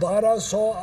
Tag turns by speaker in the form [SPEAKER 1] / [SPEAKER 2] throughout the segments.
[SPEAKER 1] 1200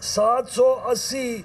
[SPEAKER 1] 780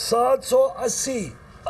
[SPEAKER 1] 780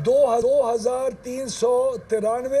[SPEAKER 1] 2393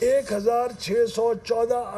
[SPEAKER 1] 1614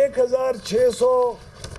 [SPEAKER 1] 1600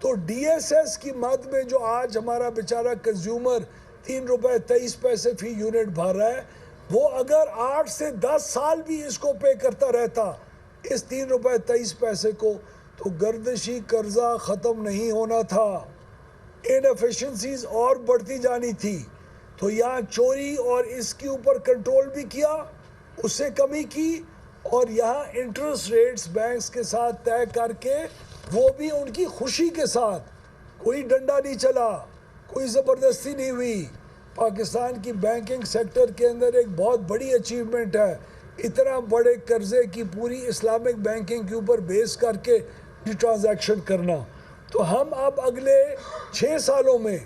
[SPEAKER 1] تو D S S کی مد میں جو آج ہمارا بیچارہ کنزیومر 3 روپے 23 پیسے فی یونٹ بھر رہا ہے، وہ اگر 8 سے 10 سال بھی اس کو پے کرتا رہتا اس 3 روپے 23 پیسے کو، تو گردشی قرضہ ختم نہیں ہونا تھا، انیفیشنسیز اور بڑھتی جانی تھی۔ تو یہاں چوری اور اس کے اوپر کنٹرول بھی کیا، اس سے کمی کی، اور یہاں انٹرسٹ ریٹس بینکس کے ساتھ طے کر کے وہ بھی ان کی خوشی کے ساتھ، کوئی ڈنڈا نہیں چلا، کوئی زبردستی نہیں ہوئی۔ پاکستان کی بینکنگ سیکٹر کے اندر ایک بہت بڑی اچیومنٹ ہے اتنا بڑے قرضے کی پوری اسلامک بینکنگ کے اوپر بیس کر کے یہ ٹرانزیکشن کرنا۔ تو ہم اب اگلے 6 سالوں میں،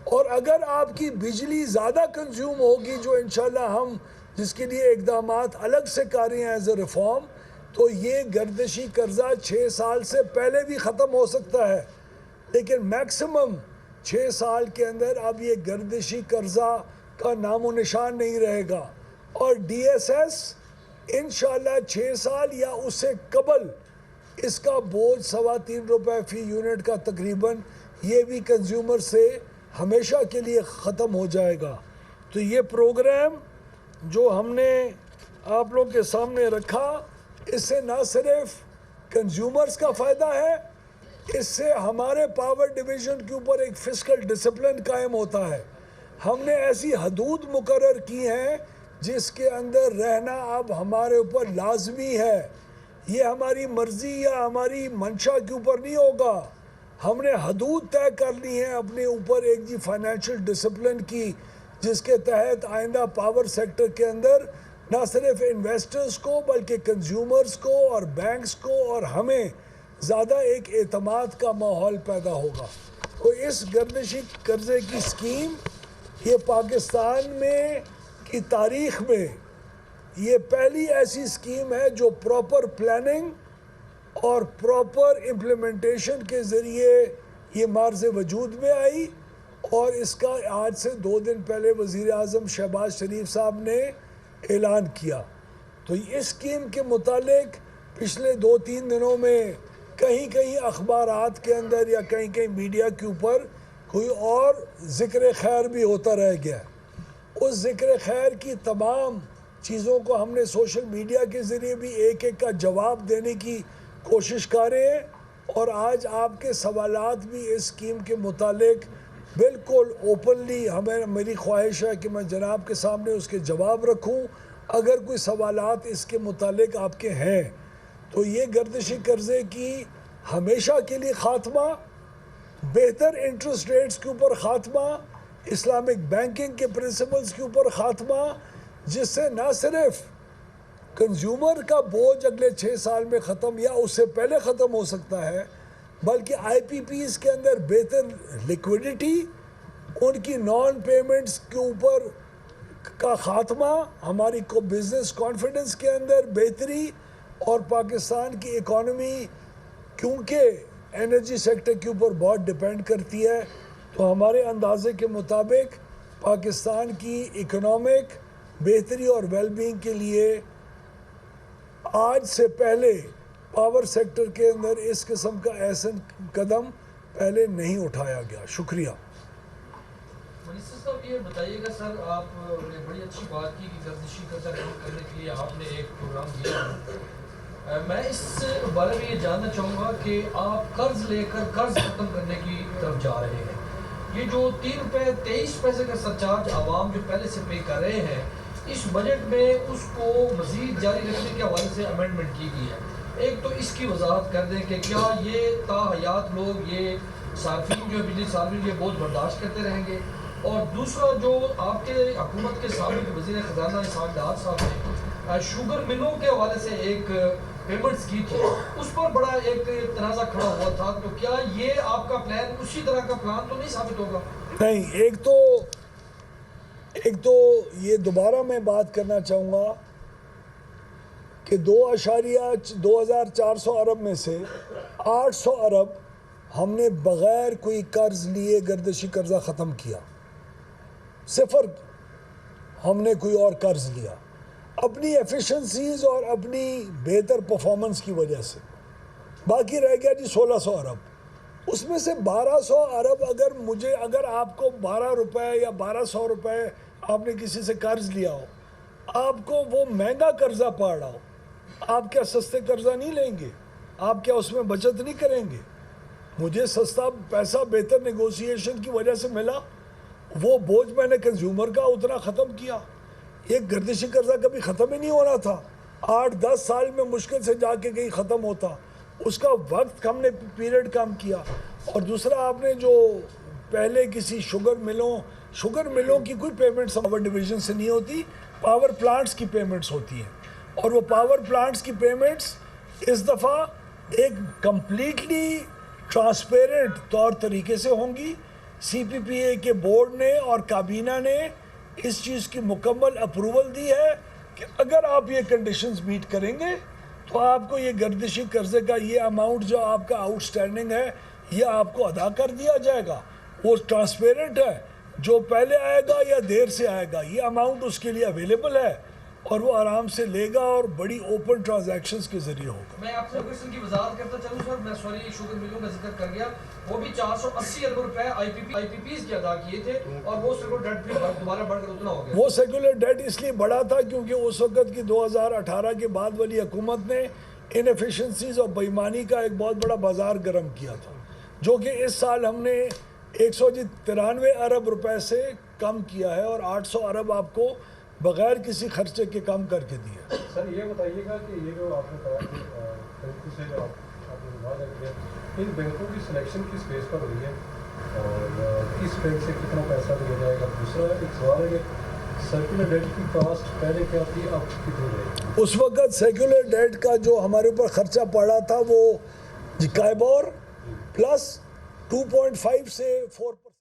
[SPEAKER 1] اور اگر آپ کی بجلی زیادہ کنزیوم ہوگی، جو انشاءاللہ ہم جس کے لیے اقدامات الگ سے کر رہے ہیں ایز اے ریفارم، تو یہ گردشی قرضہ 6 سال سے پہلے بھی ختم ہو سکتا ہے، لیکن میکسیمم 6 سال کے اندر اب یہ گردشی قرضہ کا نام و نشان نہیں رہے گا، اور ڈی ایس ایس انشاءاللہ 6 سال یا اس سے قبل اس کا بوجھ 3.25 روپے فی یونٹ کا تقریباً یہ بھی کنزیومر سے ہمیشہ کے لیے ختم ہو جائے گا۔ تو یہ پروگرام جو ہم نے آپ لوگ کے سامنے رکھا، اس سے نہ صرف کنزیومرز کا فائدہ ہے، اس سے ہمارے پاور ڈویژن کے اوپر ایک فسکل ڈسپلن قائم ہوتا ہے۔ ہم نے ایسی حدود مقرر کی ہیں جس کے اندر رہنا اب ہمارے اوپر لازمی ہے، یہ ہماری مرضی یا ہماری منشا کے اوپر نہیں ہوگا۔ ہم نے حدود طے کر لی ہیں اپنے اوپر ایک فائنینشیل ڈسپلن کی، جس کے تحت آئندہ پاور سیکٹر کے اندر نہ صرف انویسٹرز کو بلکہ کنزیومرز کو اور بینکس کو اور ہمیں زیادہ ایک اعتماد کا ماحول پیدا ہوگا۔ تو اس گردشی قرضے کی اسکیم یہ پاکستان میں کی تاریخ میں یہ پہلی ایسی اسکیم ہے جو پراپر پلاننگ اور پراپر امپلیمنٹیشن کے ذریعے یہ مارز وجود میں آئی، اور اس کا آج سے 2 دن پہلے وزیر اعظم شہباز شریف صاحب نے اعلان کیا۔ تو اس اسکیم کے متعلق پچھلے 2-3 دنوں میں کہیں کہیں اخبارات کے اندر یا کہیں کہیں میڈیا کے اوپر کوئی اور ذکر خیر بھی ہوتا رہ گیا۔ اس ذکر خیر کی تمام چیزوں کو ہم نے سوشل میڈیا کے ذریعے بھی ایک ایک کا جواب دینے کی کوشش کر رہے ہیں، اور آج آپ کے سوالات بھی اس اسکیم کے متعلق بالکل اوپنلی میری خواہش ہے کہ میں جناب کے سامنے اس کے جواب رکھوں اگر کوئی سوالات اس کے متعلق آپ کے ہیں۔ تو یہ گردشی قرضے کی ہمیشہ کے لیے خاتمہ، بہتر انٹرسٹ ریٹس کے اوپر خاتمہ، اسلامک بینکنگ کے پرنسپلز کے اوپر خاتمہ، جس سے نہ صرف کنزیومر کا بوجھ اگلے 6 سال میں ختم یا اس سے پہلے ختم ہو سکتا ہے، بلکہ آئی پی پیز کے اندر بہتر لیکوڈیٹی، ان کی نان پیمنٹس کے اوپر کا خاتمہ، ہماری کو بزنس کانفیڈنس کے اندر بہتری، اور پاکستان کی اکانومی کیونکہ انرجی سیکٹر کے اوپر بہت ڈیپینڈ کرتی ہے، تو ہمارے اندازے کے مطابق پاکستان کی اکنامک بہتری اور ویل بینگ کے لیے آج سے پہلے پاور سیکٹر کے اندر اس قسم کا ایسا قدم پہلے نہیں اٹھایا گیا۔ شکریہ۔
[SPEAKER 2] منسٹر صاحب یہ بتائیے گا، سر آپ نے بڑی اچھی بات کی کہ گردشی قرضہ کم کرنے کے لیے آپ نے ایک پروگرام دیا۔ میں اس بارے میں یہ جاننا چاہوں گا کہ آپ قرض لے کر قرض ختم کرنے کی طرف جا رہے ہیں، یہ جو 3 روپے 23 پیسے کا سرچارج عوام جو پہلے سے پے کر رہے ہیں، اس بجٹ میں اس کو مزید جاری رکھنے کے حوالے سے امینڈمنٹ کی گئی ہے۔ ایک تو اس کی وضاحت کر دیں کہ کیا یہ تا حیات لوگ، یہ صارفین جو بجلی صارفین، یہ بہت برداشت کرتے رہیں گے؟ اور دوسرا، جو آپ کے حکومت کے سابق وزیر خزانہ اسحاق ڈار صاحب نے شوگر ملوں کے حوالے سے ایک پیمنٹس کی تھی، اس پر بڑا ایک تنازع کھڑا ہوا تھا، تو کیا یہ آپ کا پلان اسی طرح کا پلان تو نہیں ثابت ہوگا؟
[SPEAKER 1] نہیں، ایک تو یہ دوبارہ میں بات کرنا چاہوں گا کہ 2,400 ارب میں سے 800 ارب ہم نے بغیر کوئی قرض لیے گردشی قرضہ ختم کیا، صفر ہم نے کوئی اور قرض لیا اپنی ایفیشنسیز اور اپنی بہتر پرفارمنس کی وجہ سے، باقی رہ گیا 1600 ارب۔ اس میں سے 1200 ارب اگر آپ کو 12 روپے یا 1200 روپے آپ نے کسی سے قرض لیا ہو, آپ کو وہ مہنگا قرضہ پڑ رہا ہو, آپ کیا سستے قرضہ نہیں لیں گے؟ آپ کیا اس میں بچت نہیں کریں گے؟ مجھے سستا پیسہ بہتر نیگوسیشن کی وجہ سے ملا, وہ بوجھ میں نے کنزیومر کا اتنا ختم کیا. ایک گردشی قرضہ کبھی ختم ہی نہیں ہونا تھا, 8-10 سال میں مشکل سے جا کے کہیں ختم ہوتا, اس کا وقت ہم نے پیریڈ کم کیا. اور دوسرا آپ نے جو پہلے کسی شوگر ملوں کی کوئی پیمنٹس پاور ڈویژن سے نہیں ہوتی, پاور پلانٹس کی پیمنٹس ہوتی ہیں, اور وہ پاور پلانٹس کی پیمنٹس اس دفعہ ایک کمپلیٹلی ٹرانسپیرنٹ طور طریقے سے ہوں گی. سی پی پی اے کے بورڈ نے اور کابینہ نے اس چیز کی مکمل اپروول دی ہے کہ اگر آپ یہ کنڈیشنز میٹ کریں گے تو آپ کو یہ گردشی قرضے کا یہ اماؤنٹ جو آپ کا آؤٹ سٹینڈنگ ہے یہ آپ کو ادا کر دیا جائے گا. وہ ٹرانسپیرنٹ ہے, جو پہلے آئے گا یا دیر سے آئے گا یہ اماؤنٹ اس کے لیے اویلیبل ہے, اور وہ آرام سے لے گا اور بڑی اوپن ٹرانزیکشنز کے ذریعے ہوگا.
[SPEAKER 2] میں آپ سے کوشچن کی وضاحت کرتا چلوں سر, میں سوری شوگر ملوں کا ذکر کر گیا, وہ بھی 480 ارب روپے آئی پی پیز کے ادا کیے تھے, اور وہ سیکولر ڈیٹ بھی دوبارہ بڑھ کر اتنا ہو گیا.
[SPEAKER 1] وہ سیکولر ڈیٹ اس لیے بڑھا تھا کیونکہ اس وقت کی 2018 کے بعد والی حکومت نے انیفیشنسیز اور بےایمانی کا ایک بہت بڑا بازار گرم کیا تھا, جو کہ اس سال ہم نے 193 ارب روپے سے کم کیا ہے, اور 800 ارب آپ کو بغیر کسی خرچے کے کم کر کے دیا.
[SPEAKER 3] سر یہ بتائیے گا کہ یہ جو آپ نے کہا کہ بینکوں سے جو آپ نے وعدہ کیا, ان بینکوں کی سلیکشن کس بیس پر ہوئی ہے اور کس بینک سے کتنا پیسہ دیا جائے گا؟ دوسرا ایک سوال ہے کہ سرکولر ڈیٹ کی کاسٹ پہلے کیا تھی, اب کتنی رہے گی؟
[SPEAKER 1] اس وقت سیکولر ڈیٹ کا جو ہمارے اوپر خرچہ پڑا تھا وہ کائبور پلس 2.5 سے 4%